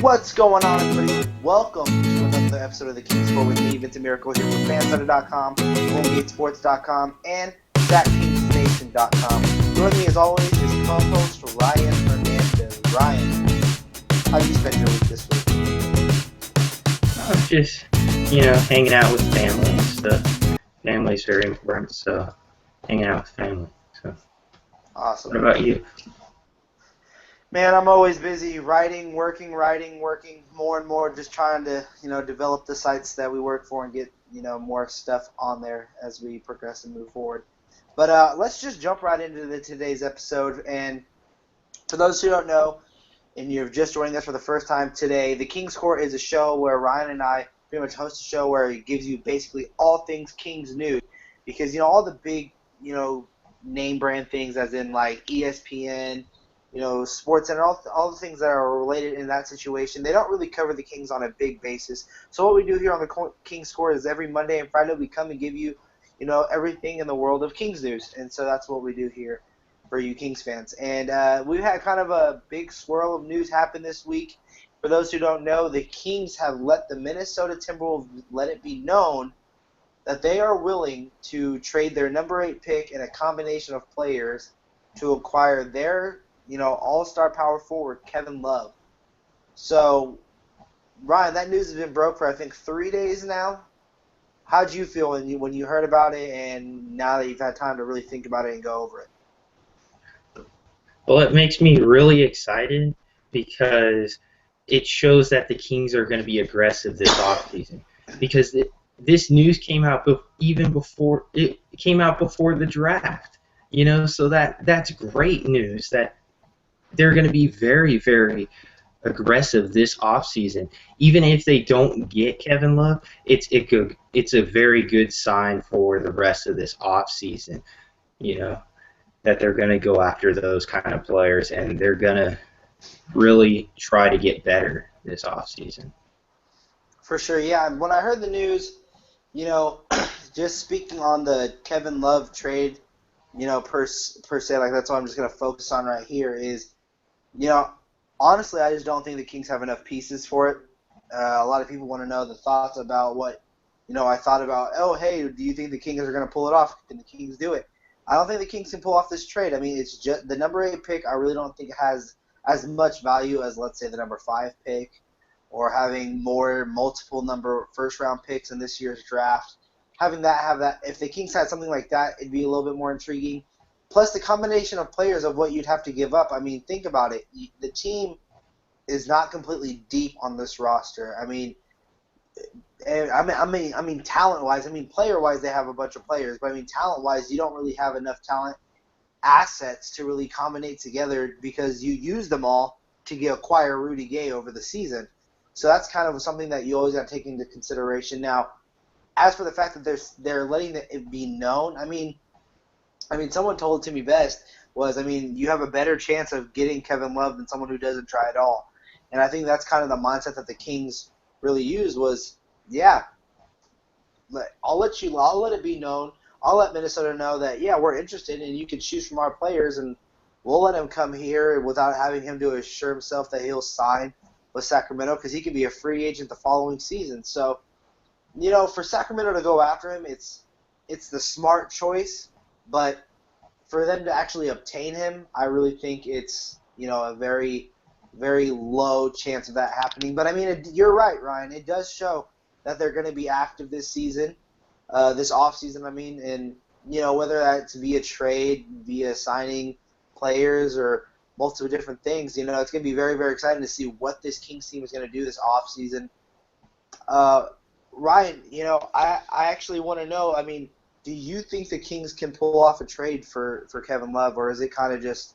What's going on, everybody? Welcome to another episode of the Kings Court with me, Vincent Miracle, here from fancenter.com, homegatesports.com, and thatkingsnation.com. Joining me, as always, is co-host Ryan Hernandez. Ryan, how do you spend your week this week? Just, hanging out with family and stuff. Family's very important, so hanging out with family. So, awesome. What about you? Man, I'm always busy writing, working more and more, just trying to, develop the sites that we work for and get, more stuff on there as we progress and move forward. But let's just jump right into today's episode. And for those who don't know, and you're just joining us for the first time today, the Kings Court is a show where Ryan and I pretty much host a show where it gives you basically all things Kings news. Because, all the big, name brand things, as in like ESPN, sports and all the things that are related in that situation, they don't really cover the Kings on a big basis. So what we do here on the Kings Court is every Monday and Friday we come and give you, everything in the world of Kings news. And so that's what we do here for you Kings fans. And we've had kind of a big swirl of news happen this week. For those who don't know, the Kings have let the Minnesota Timberwolves let it be known that they are willing to trade their number 8 pick and a combination of players to acquire their all-star power forward, Kevin Love. So, Ryan, that news has been broke for, I think, 3 days now. How'd you feel when you heard about it, and now that you've had time to really think about it and go over it? Well, it makes me really excited because it shows that the Kings are going to be aggressive this offseason. Because this news came out even before it came out before the draft. So that's great news that they're going to be very, very aggressive this offseason. Even if they don't get Kevin Love, it's a very good sign for the rest of this offseason, that they're going to go after those kind of players, and they're going to really try to get better this offseason. For sure, yeah. When I heard the news, just speaking on the Kevin Love trade, per se, like that's what I'm just going to focus on right here is, honestly, I just don't think the Kings have enough pieces for it. A lot of people want to know the thoughts about what, I thought about, oh, hey, do you think the Kings are going to pull it off? Can the Kings do it? I don't think the Kings can pull off this trade. I mean, it's just the number 8 pick. I really don't think it has as much value as, let's say, the number 5 pick or having multiple first-round picks in this year's draft. Have that. If the Kings had something like that, it'd be a little bit more intriguing. Plus, the combination of players of what you'd have to give up. I mean, think about it. The team is not completely deep on this roster. I mean, talent-wise. I mean, player-wise, they have a bunch of players. But I mean, talent-wise, you don't really have enough talent assets to really combine together because you use them all to acquire Rudy Gay over the season. So that's kind of something that you always got to take into consideration. Now, as for the fact that they're letting it be known, I mean, someone told it to me best was, you have a better chance of getting Kevin Love than someone who doesn't try at all. And I think that's kind of the mindset that the Kings really used was, yeah, I'll let it be known. I'll let Minnesota know that, yeah, we're interested and you can choose from our players and we'll let him come here without having him to assure himself that he'll sign with Sacramento because he could be a free agent the following season. So, for Sacramento to go after him, it's the smart choice. But for them to actually obtain him, I really think it's, a very, very low chance of that happening. But, I mean, you're right, Ryan. It does show that they're going to be active this season, this offseason, and, whether that's via trade, via signing players or multiple different things, it's going to be very, very exciting to see what this Kings team is going to do this offseason. Ryan, I actually want to know, do you think the Kings can pull off a trade for Kevin Love, or is it kind of just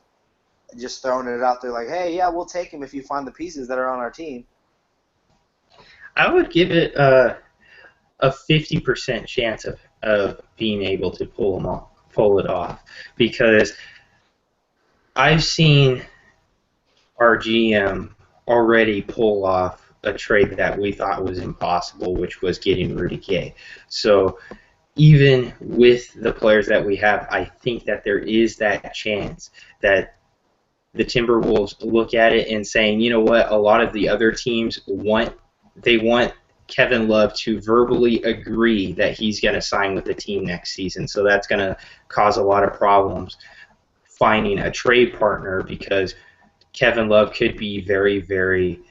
throwing it out there like, hey, yeah, we'll take him if you find the pieces that are on our team? I would give it a 50% chance of being able to pull it off because I've seen our GM already pull off a trade that we thought was impossible, which was getting Rudy Gay. So even with the players that we have, I think that there is that chance that the Timberwolves look at it and saying, you know what, a lot of the other teams want Kevin Love to verbally agree that he's going to sign with the team next season. So that's going to cause a lot of problems finding a trade partner because Kevin Love could be very, very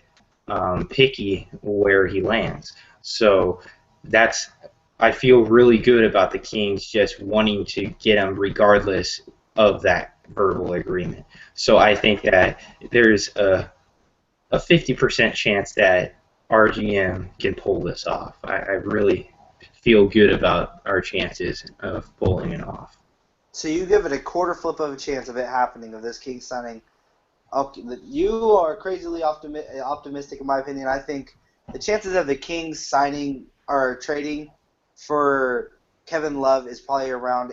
picky where he lands. So I feel really good about the Kings just wanting to get him regardless of that verbal agreement. So I think that there's a 50% chance that RGM can pull this off. I really feel good about our chances of pulling it off. So you give it a quarter flip of a chance of it happening, of this Kings signing. Okay, you are crazily optimistic, in my opinion. I think the chances of the Kings signing or trading for Kevin Love is probably around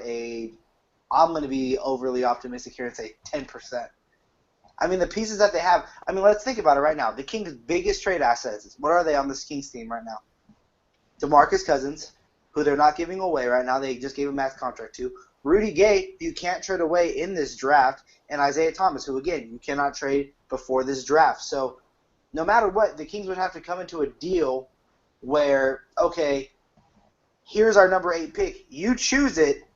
I'm going to be overly optimistic here and say 10%. I mean, the pieces that they have, I mean, let's think about it right now. The Kings' biggest trade assets, what are they on this Kings team right now? DeMarcus Cousins, who they're not giving away right now. They just gave a max contract to. Rudy Gay, you can't trade away in this draft. And Isaiah Thomas, who, again, you cannot trade before this draft. So no matter what, the Kings would have to come into a deal where, okay, here's our number 8 pick. You choose it.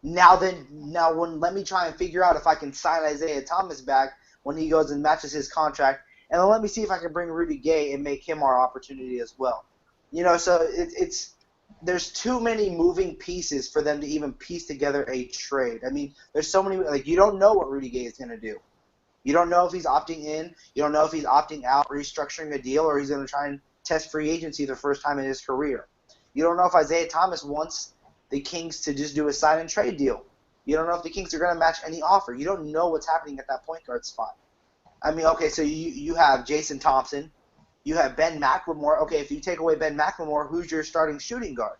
Now let me try and figure out if I can sign Isaiah Thomas back when he goes and matches his contract. And then let me see if I can bring Rudy Gay and make him our opportunity as well. You know, so there's too many moving pieces for them to even piece together a trade. I mean, there's so many, like, you don't know what Rudy Gay is going to do. You don't know if he's opting in. You don't know if he's opting out, restructuring a deal, or he's going to try and test free agency the first time in his career. You don't know if Isaiah Thomas wants the Kings to just do a sign and trade deal. You don't know if the Kings are going to match any offer. You don't know what's happening at that point guard spot. I mean, okay, so you have Jason Thompson. You have Ben McLemore. Okay, if you take away Ben McLemore, who's your starting shooting guard?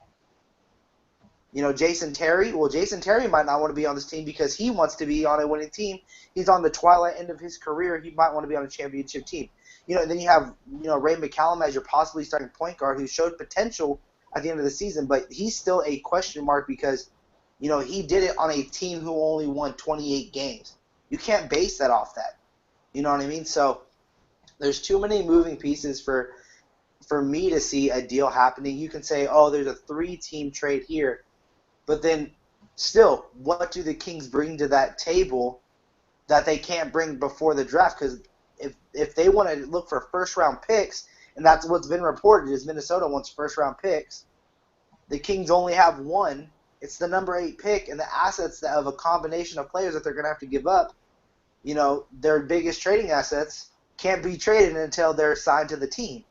You know, Jason Terry. Well, Jason Terry might not want to be on this team because he wants to be on a winning team. He's on the twilight end of his career. He might want to be on a championship team. You know, and then you have, you know, Ray McCallum as your possibly starting point guard who showed potential at the end of the season, but he's still a question mark because, you know, he did it on a team who only won 28 games. You can't base that off that. You know what I mean? So there's too many moving pieces for me to see a deal happening. You can say, oh, there's a 3-team trade here, but then still, what do the Kings bring to that table that they can't bring before the draft? Because if they want to look for first-round picks, and that's what's been reported is Minnesota wants first-round picks, the Kings only have one. It's the number 8 pick, and the assets of a combination of players that they're going to have to give up, you know, their biggest trading assets can't be traded until they're signed to the team.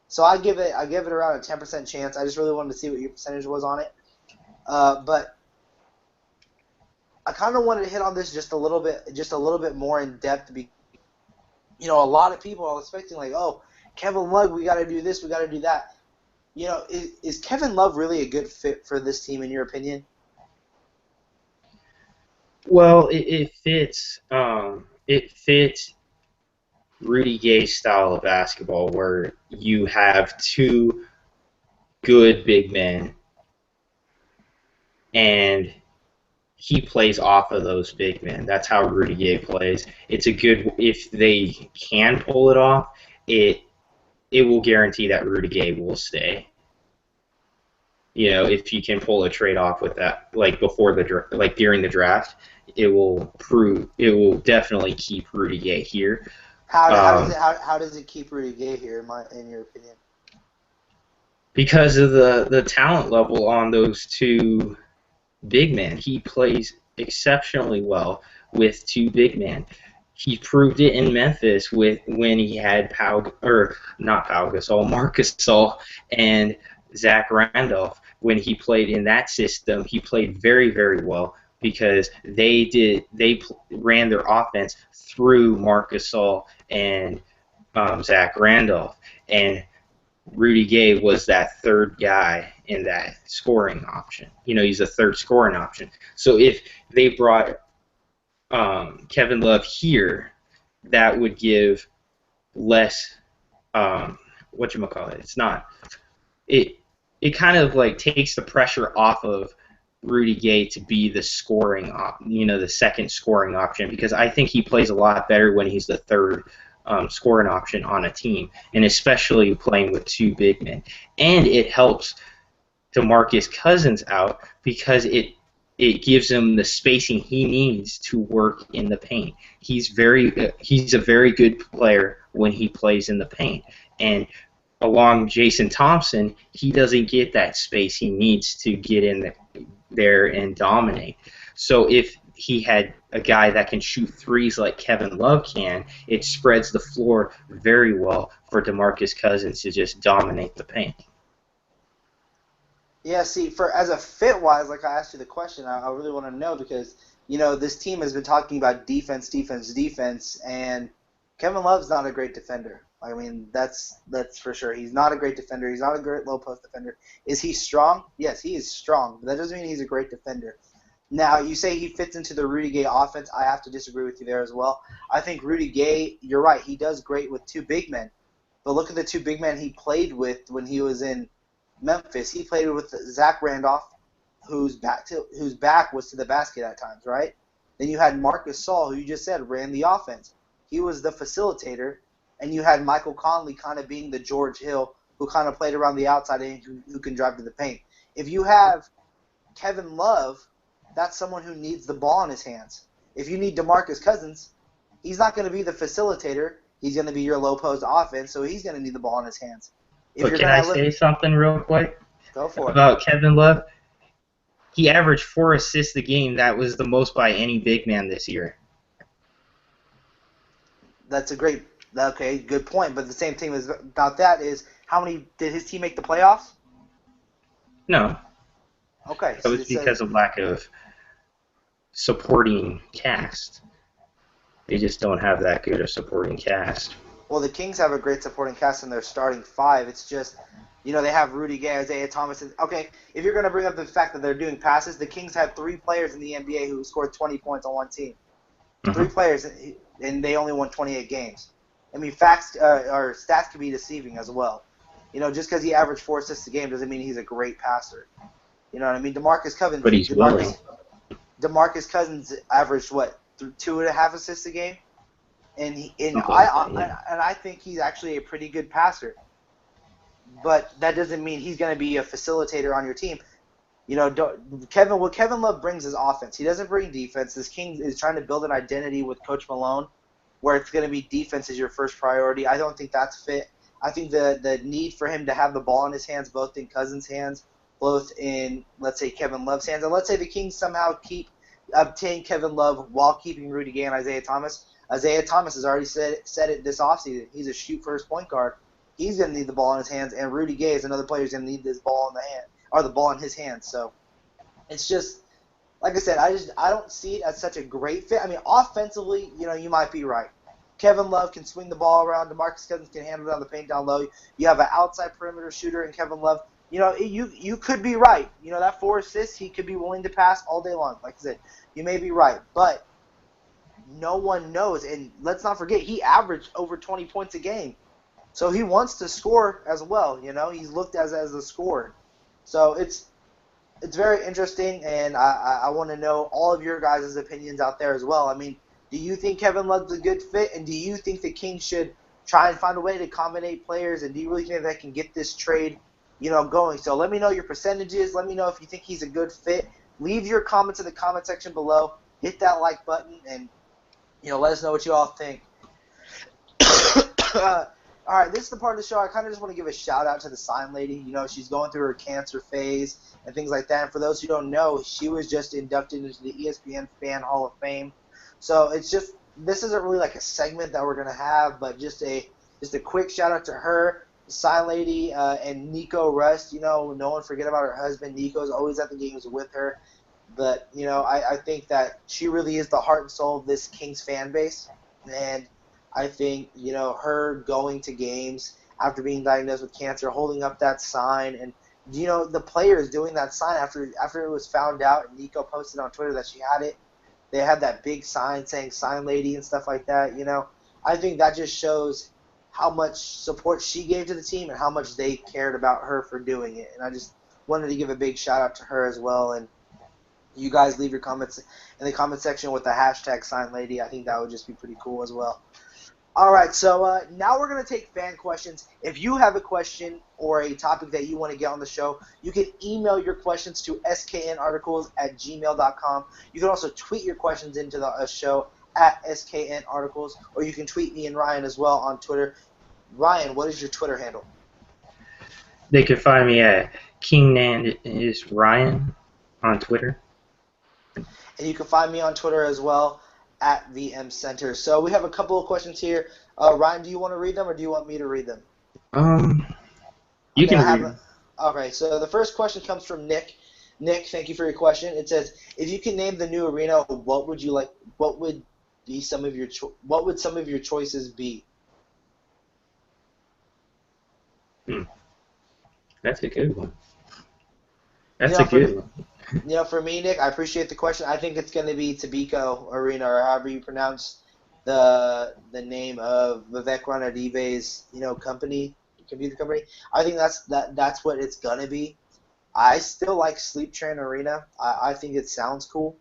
So I give it around a 10% chance. I just really wanted to see what your percentage was on it. But I kind of wanted to hit on this just a little bit more in depth. You know, a lot of people are expecting, like, oh, Kevin Love, we got to do this, we got to do that. You know, is Kevin Love really a good fit for this team in your opinion? Well, it fits. It fits Rudy Gay's style of basketball, where you have 2 good big men, and he plays off of those big men. That's how Rudy Gay plays. It's a good. If they can pull it off, it will guarantee that Rudy Gay will stay. You know, if you can pull a trade off with that, like during the draft, it will definitely keep Rudy Gay here. How does it keep Rudy Gay here in your opinion? Because of the talent level on those 2 big men. He plays exceptionally well with 2 big men. He proved it in Memphis when he had Marc Gasol and Zach Randolph. When he played in that system, he played very, very well because they ran their offense through Marc Gasol and Zach Randolph, and Rudy Gay was that third guy in that scoring option. You know, he's a third scoring option. So if they brought Kevin Love here, that would give less whatchamacallit. It's not. It kind of like takes the pressure off of Rudy Gay to be the the second scoring option, because I think he plays a lot better when he's the third scoring option on a team, and especially playing with two big men. And it helps DeMarcus Cousins out because it gives him the spacing he needs to work in the paint. He's a very good player when he plays in the paint, and along Jason Thompson, he doesn't get that space he needs to get in there and dominate. So if he had a guy that can shoot threes like Kevin Love can, it spreads the floor very well for DeMarcus Cousins to just dominate the paint. Yeah, see, for as a fit wise, like I asked you the question, I really want to know because this team has been talking about defense, defense, defense, and Kevin Love's not a great defender. I mean, that's for sure. He's not a great defender. He's not a great low post defender. Is he strong? Yes, he is strong, but that doesn't mean he's a great defender. Now, you say he fits into the Rudy Gay offense. I have to disagree with you there as well. I think Rudy Gay, you're right, he does great with two big men. But look at the two big men he played with when he was in Memphis. He played with Zach Randolph, whose back was to the basket at times, right? Then you had Marcus Saul, who you just said ran the offense. He was the facilitator, and you had Michael Conley kind of being the George Hill, who kind of played around the outside and who can drive to the paint. If you have Kevin Love, that's someone who needs the ball in his hands. If you need DeMarcus Cousins, he's not going to be the facilitator. He's going to be your low post offense, so he's going to need the ball in his hands. But can I say something real quick? Go for it. About Kevin Love? He averaged 4 assists a game. That was the most by any big man this year. That's good point. But the same thing about that is, how many did his team make the playoffs? No. Okay. That was because of lack of supporting cast. They just don't have that good a supporting cast. Well, the Kings have a great supporting cast in their starting five. It's just, they have Rudy Gay, Isaiah Thomas. Okay, if you're going to bring up the fact that they're doing passes, the Kings had 3 players in the NBA who scored 20 points on one team. Mm-hmm. 3 players, and they only won 28 games. I mean, stats can be deceiving as well. Just because he averaged 4 assists a game doesn't mean he's a great passer. You know what I mean? DeMarcus Cousins. But he's willing. DeMarcus Cousins averaged 2.5 assists a game, and I think he's actually a pretty good passer. But that doesn't mean he's going to be a facilitator on your team. What Kevin Love brings is offense. He doesn't bring defense. This King is trying to build an identity with Coach Malone, where it's going to be defense is your first priority. I don't think that's fit. I think the need for him to have the ball in his hands, both in Cousins' hands, both in, let's say, Kevin Love's hands, and let's say the Kings somehow obtain Kevin Love while keeping Rudy Gay and Isaiah Thomas. Isaiah Thomas has already said it this offseason. He's a shoot-first point guard. He's going to need the ball in his hands, and Rudy Gay is another player who's going to need this ball in the hand, or the ball in his hands. So it's just, like I said, I don't see it as such a great fit. I mean, offensively, you might be right. Kevin Love can swing the ball around. DeMarcus Cousins can handle it on the paint down low. You have an outside perimeter shooter in Kevin Love. You could be right. That 4 assists, he could be willing to pass all day long. Like I said, you may be right, but no one knows. And let's not forget, he averaged over 20 points a game. So he wants to score as well. He's looked as a scorer. So it's very interesting, and I want to know all of your guys' opinions out there as well. I mean, do you think Kevin Love's a good fit, and do you think the Kings should try and find a way to combine players, and do you really think they can get this trade going? So let me know your percentages. Let me know if you think he's a good fit. Leave your comments in the comment section below. Hit that like button, and let us know what you all think. All right, this is the part of the show I kind of just want to give a shout out to the sign lady. She's going through her cancer phase and things like that. And for those who don't know, she was just inducted into the ESPN Fan Hall of Fame. So this isn't really like a segment that we're gonna have, but just a quick shout out to her, the sign lady, and Niko Rust. No one forget about her husband. Niko's always at the games with her. But I think that she really is the heart and soul of this Kings fan base, and I think, her going to games after being diagnosed with cancer, holding up that sign, and, the players doing that sign after it was found out, and Niko posted on Twitter that she had it. They had that big sign saying sign lady and stuff like that, I think that just shows how much support she gave to the team and how much they cared about her for doing it. And I just wanted to give a big shout out to her as well. And, you guys leave your comments in the comment section with the hashtag sign lady. I think that would just be pretty cool as well. All right, so now we're going to take fan questions. If you have a question or a topic that you want to get on the show, you can email your questions to sknarticles@gmail.com. You can also tweet your questions into the show at sknarticles, or you can tweet me and Ryan as well on Twitter. Ryan, what is your Twitter handle? They can find me at King Nan is Ryan on Twitter. And you can find me on Twitter as well at VM Center. So we have a couple of questions here. Ryan, do you want to read them or do you want me to read them? You can read them. Okay, so the first question comes from Nick. Nick, thank you for your question. It says, if you can name the new arena, what would you like? What would be some of your what would some of your choices be? That's a good one. That's a good one. For me, Nick, I appreciate the question. I think it's going to be Tibico Arena, or however you pronounce the name of Vivek Ranadive's computer company. I think that's what it's going to be. I still like Sleep Train Arena. I think it sounds cool.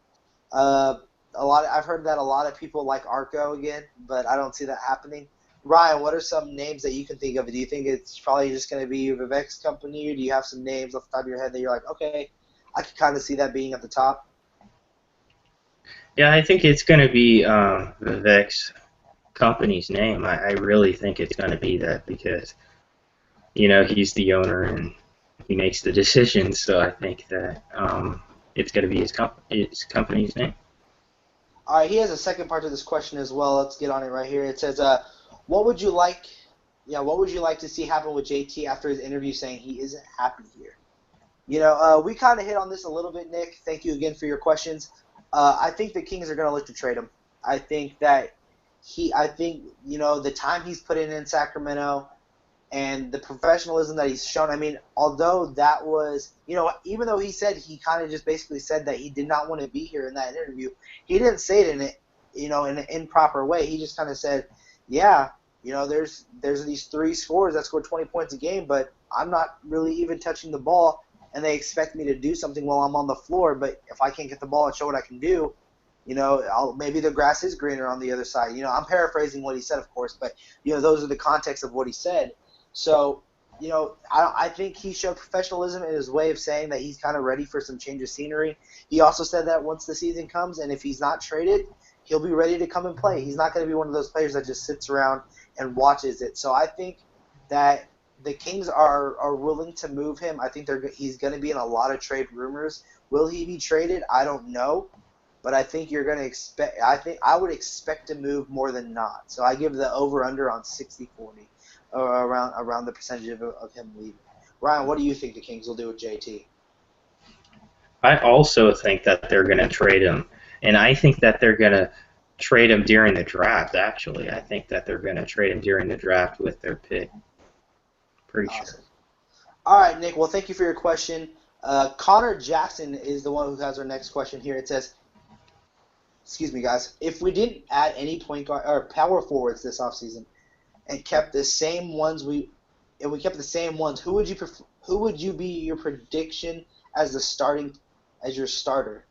I've heard that a lot of people like Arco again, but I don't see that happening. Ryan, what are some names that you can think of? Do you think it's probably just going to be Vivek's company, or do you have some names off the top of your head that you're like, okay, I could kind of see that being at the top? Yeah, I think it's going to be Vivek's company's name. I really think it's going to be that because, he's the owner and he makes the decisions. So I think that it's going to be his company's name. All right, he has a second part to this question as well. Let's get on it right here. It says, what would you like to see happen with JT after his interview saying he isn't happy here? We kind of hit on this a little bit, Nick. Thank you again for your questions. I think the Kings are going to look to trade him. I think the time he's put in Sacramento and the professionalism that he's shown. I mean, although that was, even though he kind of just basically said that he did not want to be here in that interview, he didn't say it in an improper way. He just kind of said, yeah, there's these three scorers that score 20 points a game, but I'm not really even touching the ball. And they expect me to do something while I'm on the floor, but if I can't get the ball and show what I can do, maybe the grass is greener on the other side. I'm paraphrasing what he said, of course, but those are the context of what he said. So, I think he showed professionalism in his way of saying that he's kind of ready for some change of scenery. He also said that once the season comes, and if he's not traded, he'll be ready to come and play. He's not going to be one of those players that just sits around and watches it. So I think that the Kings are willing to move him. I think he's going to be in a lot of trade rumors. Will he be traded? I don't know, but I think you're going to expect. I would expect to move more than not. So I give the over/under on 60-40, around the percentage of him leaving. Ryan, what do you think the Kings will do with JT? I also think that they're going to trade him, and I think that they're going to trade him during the draft. Actually, I think that they're going to trade him during the draft with their pick. Pretty awesome. sure. All right, Nick. Well, thank you for your question. Connor Jackson is the one who has our next question here. It says, excuse me, guys, if we didn't add any point guard or power forwards this offseason and kept the same ones, who would you be your prediction as your starter?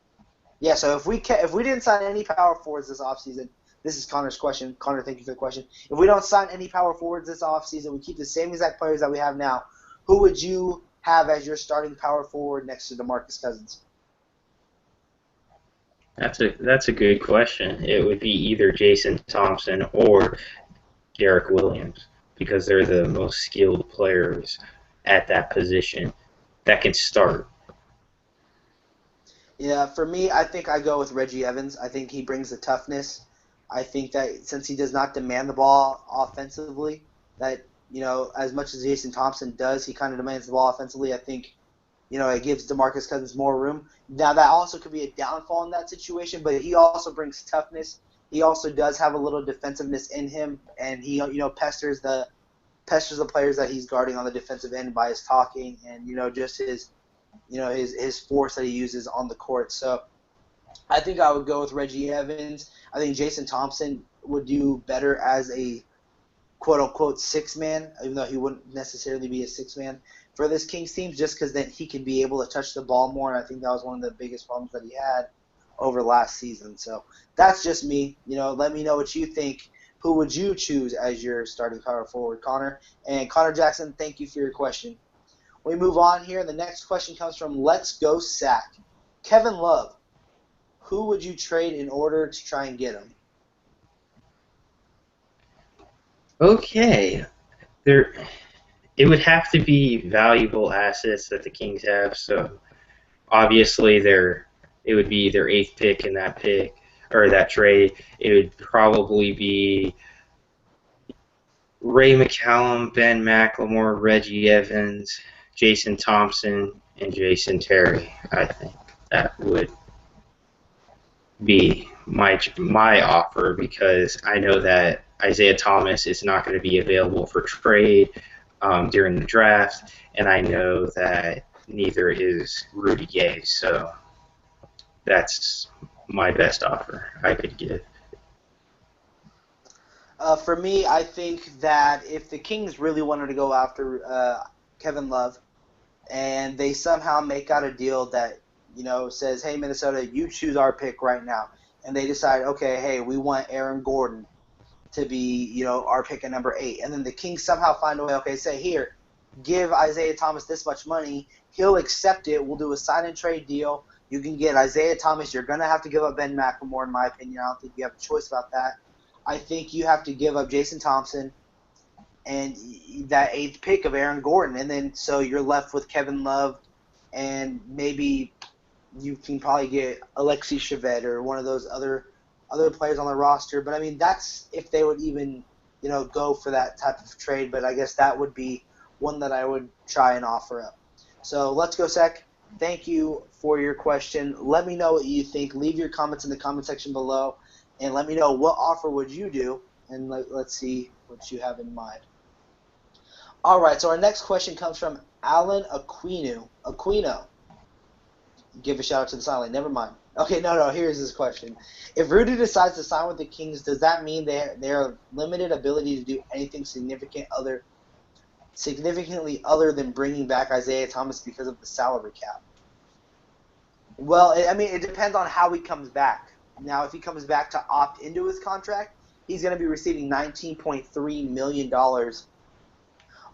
Yeah, so if we didn't sign any power forwards this offseason, this is Connor's question. Connor, thank you for the question. If we don't sign any power forwards this offseason, we keep the same exact players that we have now, who would you have as your starting power forward next to DeMarcus Cousins? That's a good question. It would be either Jason Thompson or Derek Williams because they're the most skilled players at that position that can start. Yeah, for me, I think I go with Reggie Evans. I think he brings the toughness. I think that since he does not demand the ball offensively, that, as much as Jason Thompson does, he kind of demands the ball offensively. I think, it gives DeMarcus Cousins more room. Now, that also could be a downfall in that situation, but he also brings toughness. He also does have a little defensiveness in him, and he, pesters the players that he's guarding on the defensive end by his talking and, just his force that he uses on the court. So I think I would go with Reggie Evans. I think Jason Thompson would do better as a quote-unquote six-man, even though he wouldn't necessarily be a six-man for this Kings team, just because then he can be able to touch the ball more, and I think that was one of the biggest problems that he had over last season. So that's just me. Let me know what you think. Who would you choose as your starting power forward, Connor? And Connor Jackson, thank you for your question. We move on here. The next question comes from Let's Go Sack. Kevin Love, who would you trade in order to try and get him? Okay. It would have to be valuable assets that the Kings have. So obviously it would be their 8th pick in that pick or that trade. It would probably be Ray McCallum, Ben McLemore, Reggie Evans, Jason Thompson, and Jason Terry. I think that would be my offer, because I know that Isaiah Thomas is not going to be available for trade during the draft, and I know that neither is Rudy Gay. So that's my best offer I could give. For me, I think that if the Kings really wanted to go after Kevin Love, and they somehow make out a deal that says, "Hey, Minnesota, you choose our pick right now," and they decide, "Okay, hey, we want Aaron Gordon to be our pick at number 8," and then the Kings somehow find a way, okay, say here, give Isaiah Thomas this much money, he'll accept it. We'll do a sign and trade deal. You can get Isaiah Thomas. You're gonna have to give up Ben McLemore, in my opinion. I don't think you have a choice about that. I think you have to give up Jason Thompson and that 8th pick of Aaron Gordon, and then so you're left with Kevin Love, and maybe you can probably get Alexei Chevette or one of those other players on the roster. But I mean, that's if they would even go for that type of trade. But I guess that would be one that I would try and offer up. So let's go, Sec. Thank you for your question. Let me know what you think. Leave your comments in the comment section below, and let me know what offer would you do, and let's see what you have in mind. All right, so our next question comes from Alan Aquino. Give a shout out to the silent. Never mind. Okay, no. Here's his question. If Rudy decides to sign with the Kings, does that mean they are limited ability to do anything significantly other than bringing back Isaiah Thomas because of the salary cap? Well, it depends on how he comes back. Now, if he comes back to opt into his contract, he's going to be receiving $19.3 million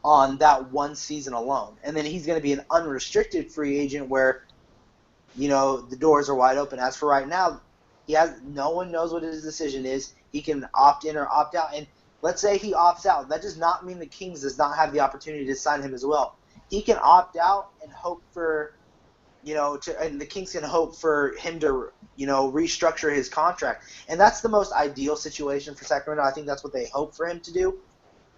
on that one season alone. And then he's going to be an unrestricted free agent where, the doors are wide open. As for right now, no one knows what his decision is. He can opt in or opt out. And let's say he opts out. That does not mean the Kings does not have the opportunity to sign him as well. He can opt out and hope for, and the Kings can hope for him to, restructure his contract. And that's the most ideal situation for Sacramento. I think that's what they hope for him to do.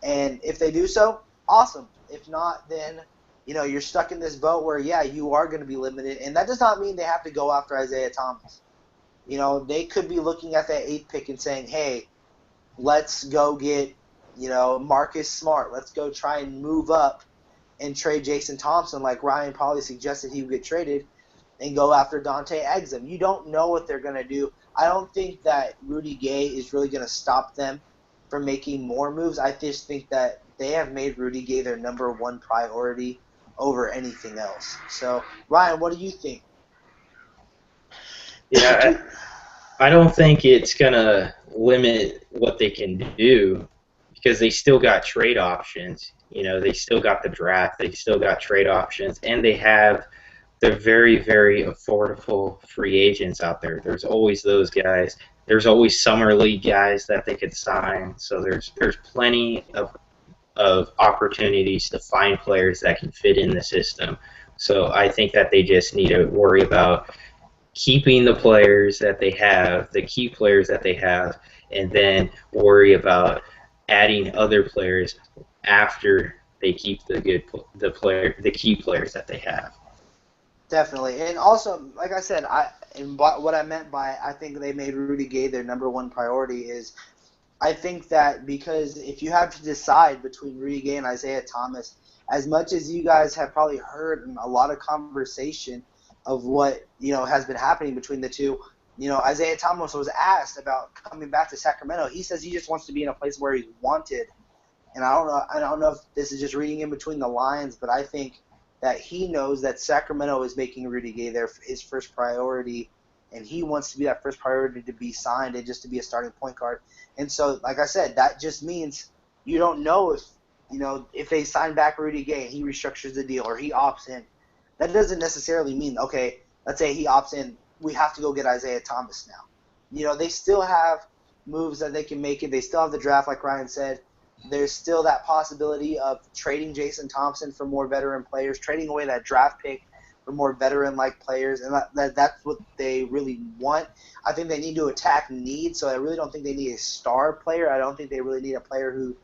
And if they do so, awesome. If not, then you're stuck in this boat where, you are going to be limited. And that does not mean they have to go after Isaiah Thomas. They could be looking at that 8th pick and saying, hey, let's go get, Marcus Smart. Let's go try and move up and trade Jason Thompson like Ryan probably suggested he would get traded, and go after Dante Exum. You don't know what they're going to do. I don't think that Rudy Gay is really going to stop them from making more moves. I just think that they have made Rudy Gay their number one priority over anything else. So, Ryan, what do you think? Yeah, I don't think it's going to limit what they can do, because they still got trade options. They still got the draft. They still got trade options. And they have the very, very affordable free agents out there. There's always those guys. There's always summer league guys that they could sign. So there's plenty of opportunities to find players that can fit in the system. So I think that they just need to worry about keeping the players that they have, the key players that they have, and then worry about adding other players after they keep the key players that they have. Definitely. And also, like I said, what I meant by I think they made Rudy Gay their number one priority is I think that because if you have to decide between Rudy Gay and Isaiah Thomas, as much as you guys have probably heard a lot of conversation of what has been happening between the two, Isaiah Thomas was asked about coming back to Sacramento. He says he just wants to be in a place where he's wanted and I don't know if this is just reading in between the lines, but I think that he knows that Sacramento is making Rudy Gay his first priority, and he wants to be that first priority to be signed and just to be a starting point guard. And so, like I said, that just means you don't know if they sign back Rudy Gay and he restructures the deal or he opts in. That doesn't necessarily mean, okay, let's say he opts in, we have to go get Isaiah Thomas now. They still have moves that they can make it. They still have the draft, like Ryan said. There's still that possibility of trading Jason Thompson for more veteran players, trading away that draft pick for more veteran-like players, and that's what they really want. I think they need to attack needs, so I really don't think they need a star player. I don't think they really need a player who,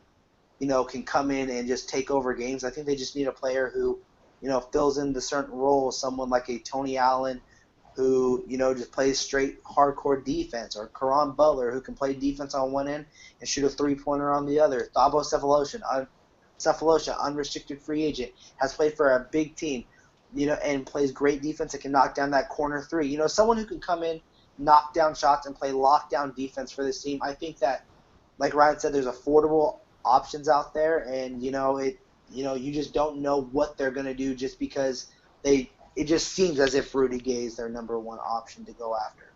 can come in and just take over games. I think they just need a player who, fills in the certain roles, someone like a Tony Allen who, just plays straight hardcore defense, or Caron Butler who can play defense on one end and shoot a three-pointer on the other. Thabo Cephalosha, unrestricted free agent, has played for a big team, and plays great defense and can knock down that corner three. Someone who can come in, knock down shots, and play lockdown defense for this team. I think that, like Ryan said, there's affordable options out there, and you just don't know what they're going to do just because it just seems as if Rudy Gay is their number one option to go after.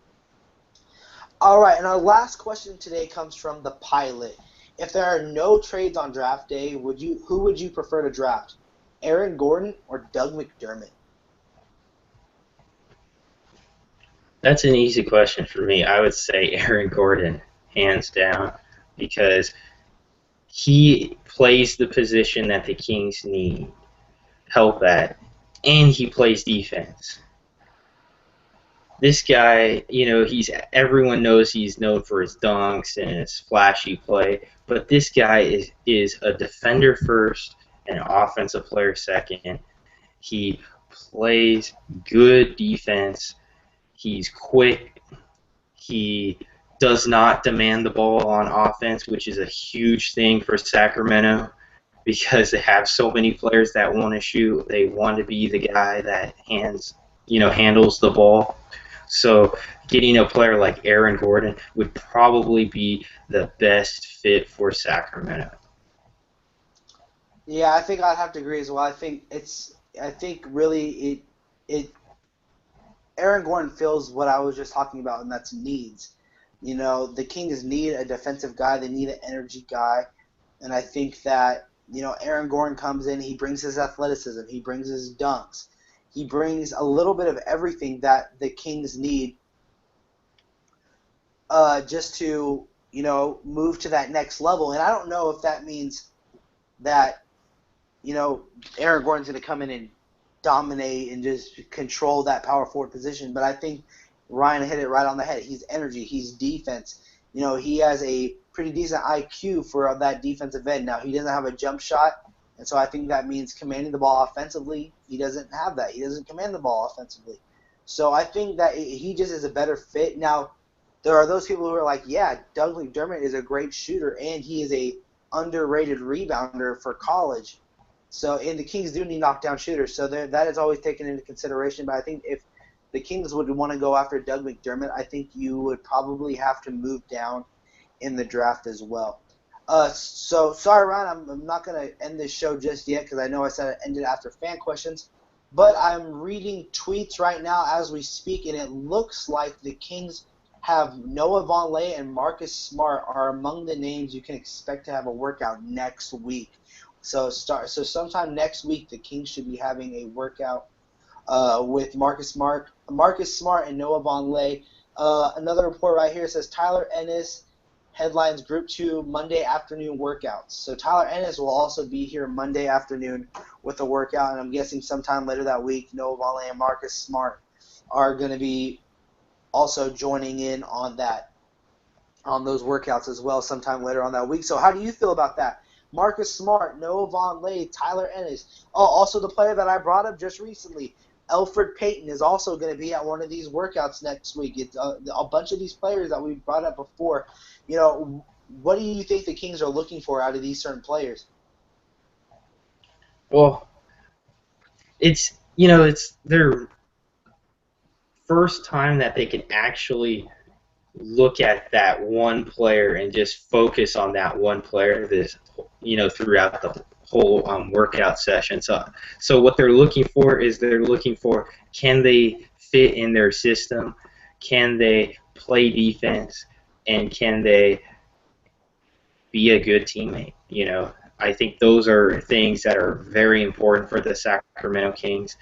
All right, and our last question today comes from the pilot. If there are no trades on draft day, who would you prefer to draft? Aaron Gordon or Doug McDermott? That's an easy question for me. I would say Aaron Gordon, hands down, because he plays the position that the Kings need help at, and he plays defense. This guy, everyone knows he's known for his dunks and his flashy play, but this guy is a defender first and an offensive player second. He plays good defense. He's quick. He does not demand the ball on offense, which is a huge thing for Sacramento because they have so many players that want to shoot. They want to be the guy that handles the ball. So getting a player like Aaron Gordon would probably be the best fit for Sacramento. Yeah, I think I'd have to agree as well. I think really Aaron Gordon fills what I was just talking about, and that's needs. The Kings need a defensive guy. They need an energy guy. And I think that, Aaron Gordon comes in, he brings his athleticism, he brings his dunks. He brings a little bit of everything that the Kings need just to, move to that next level. And I don't know if that means that, Aaron Gordon's going to come in and dominate and just control that power forward position. But I think Ryan hit it right on the head. He's energy. He's defense. He has a pretty decent IQ for that defensive end. Now, he doesn't have a jump shot, and so I think that means commanding the ball offensively. He doesn't have that. He doesn't command the ball offensively. So I think that he just is a better fit. Now, there are those people who are like, yeah, Doug McDermott is a great shooter, and he is a underrated rebounder for college. And the Kings do need knockdown shooters, so that is always taken into consideration. But I think if the Kings would want to go after Doug McDermott, I think you would probably have to move down in the draft as well. So sorry, Ryan, I'm not going to end this show just yet because I know I said I ended after fan questions. But I'm reading tweets right now as we speak, and it looks like the Kings have Noah Vonleh and Marcus Smart are among the names you can expect to have a workout next week. So sometime next week, the Kings should be having a workout with Marcus Smart and Noah Vonleh. Another report right here says Tyler Ennis headlines Group 2 Monday afternoon workouts. So Tyler Ennis will also be here Monday afternoon with a workout, and I'm guessing sometime later that week, Noah Vonleh and Marcus Smart are going to be also joining in on those workouts as well sometime later on that week. So how do you feel about that? Marcus Smart, Noah Vonleh, Tyler Ennis. Oh, also the player that I brought up just recently, Elfrid Payton, is also going to be at one of these workouts next week. It's a bunch of these players that we brought up before. What do you think the Kings are looking for out of these certain players? Well, it's their first time that they can actually look at that one player and just focus on that one player this throughout the whole workout session. So what they're looking for is can they fit in their system, can they play defense, and can they be a good teammate. I think those are things that are very important for the Sacramento Kings.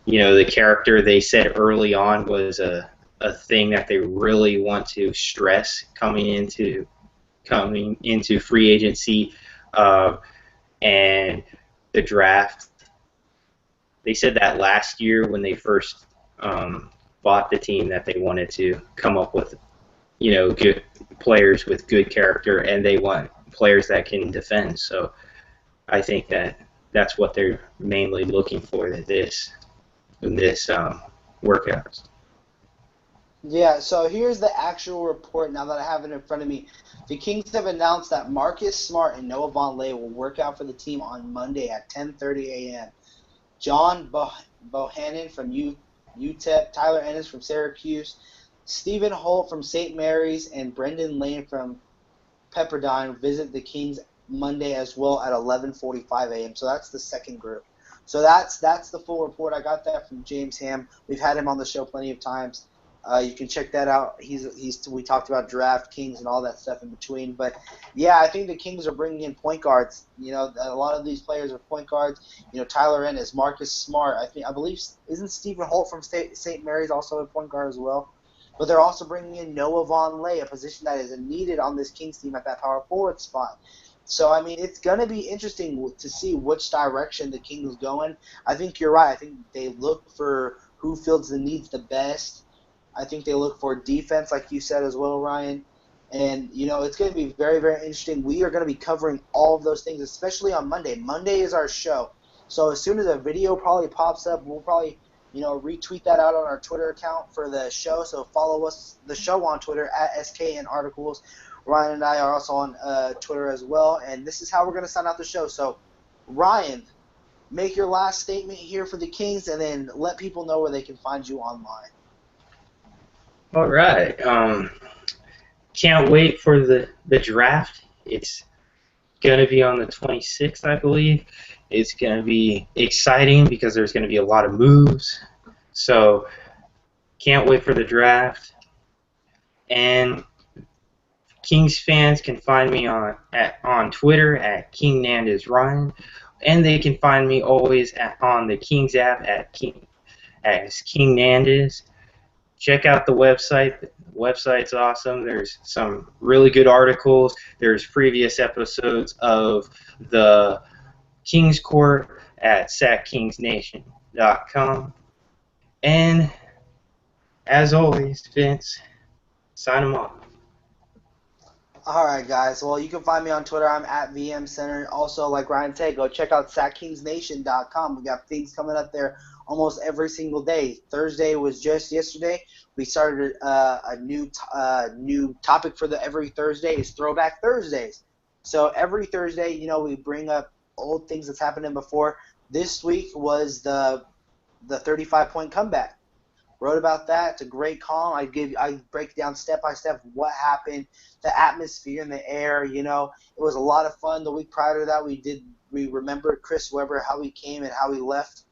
The character they said early on was a thing that they really want to stress coming into free agency and the draft. They said that last year when they first bought the team that they wanted to come up with good players with good character, and they want players that can defend. So I think that's what they're mainly looking for in this workouts. Yeah, so here's the actual report now that I have it in front of me. The Kings have announced that Marcus Smart and Noah Vonleh will work out for the team on Monday at 10:30 a.m. John Bohannon from UTEP, Tyler Ennis from Syracuse, Stephen Holt from St. Mary's, and Brendan Lane from Pepperdine visit the Kings Monday as well at 11:45 a.m. So that's the second group. So that's the full report. I got that from James Ham. We've had him on the show plenty of times. You can check that out. We talked about draft Kings and all that stuff in between. But yeah, I think the Kings are bringing in point guards. A lot of these players are point guards. Tyler Ennis, Marcus Smart. I believe isn't Stephen Holt from St. Mary's also a point guard as well. But they're also bringing in Noah Vonleh, a position that is needed on this Kings team at that power forward spot. So, it's going to be interesting to see which direction the Kings going. I think you're right. I think they look for who fills the needs the best. I think they look for defense, like you said as well, Ryan. And, it's going to be very, very interesting. We are going to be covering all of those things, especially on Monday. Monday is our show. So as soon as a video probably pops up, we'll probably retweet that out on our Twitter account for the show. So follow us, the show, on Twitter at SKN Articles. Ryan and I are also on Twitter as well. And this is how we're going to sign out the show. So, Ryan, make your last statement here for the Kings, and then let people know where they can find you online. All right. Can't wait for the draft. It's going to be on the 26th, I believe. It's going to be exciting because there's going to be a lot of moves. So can't wait for the draft. And Kings fans can find me on Twitter at KingNandesRyan, and they can find me always on the Kings app as King Nandes. Check out the website. The website's awesome. There's some really good articles. There's previous episodes of the Kings Court at SacKingsNation.com. And as always, Vince, sign them off. All right, guys. Well, you can find me on Twitter. I'm at VM Center. Also, like Ryan said, go check out SacKingsNation.com. We got things coming up there almost every single day. Thursday was just yesterday. We started a new topic for every Thursday is Throwback Thursdays. So every Thursday, we bring up old things that's happening before. This week was the 35-point comeback. Wrote about that. It's a great column. I break down step by step what happened, the atmosphere in the air. It was a lot of fun. The week prior to that, we remembered Chris Webber, how he came and how he left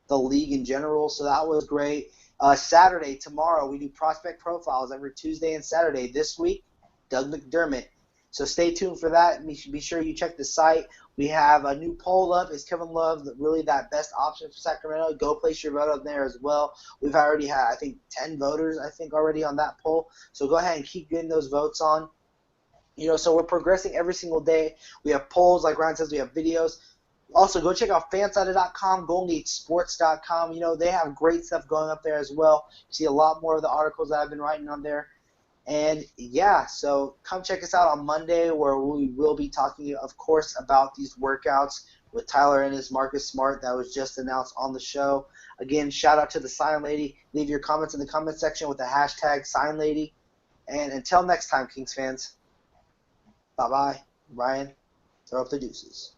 the league in general. So that was great. Saturday, tomorrow, we do prospect profiles every Tuesday and Saturday. This week, Doug McDermott. So stay tuned for that. Be sure you check the site. We have a new poll up. Is Kevin Love really that best option for Sacramento? Go place your vote up there as well. We've already had, 10 voters, already on that poll. So go ahead and keep getting those votes on. So we're progressing every single day. We have polls, like Ryan says, we have videos. Also, go check out fansided.com, goldengatesports.com. They have great stuff going up there as well. You see a lot more of the articles that I've been writing on there. And, yeah, so come check us out on Monday where we will be talking, of course, about these workouts with Tyler and his Marcus Smart that was just announced on the show. Again, shout out to the Sign Lady. Leave your comments in the comment section with the hashtag Sign Lady. And until next time, Kings fans, bye-bye. Ryan, throw up the deuces.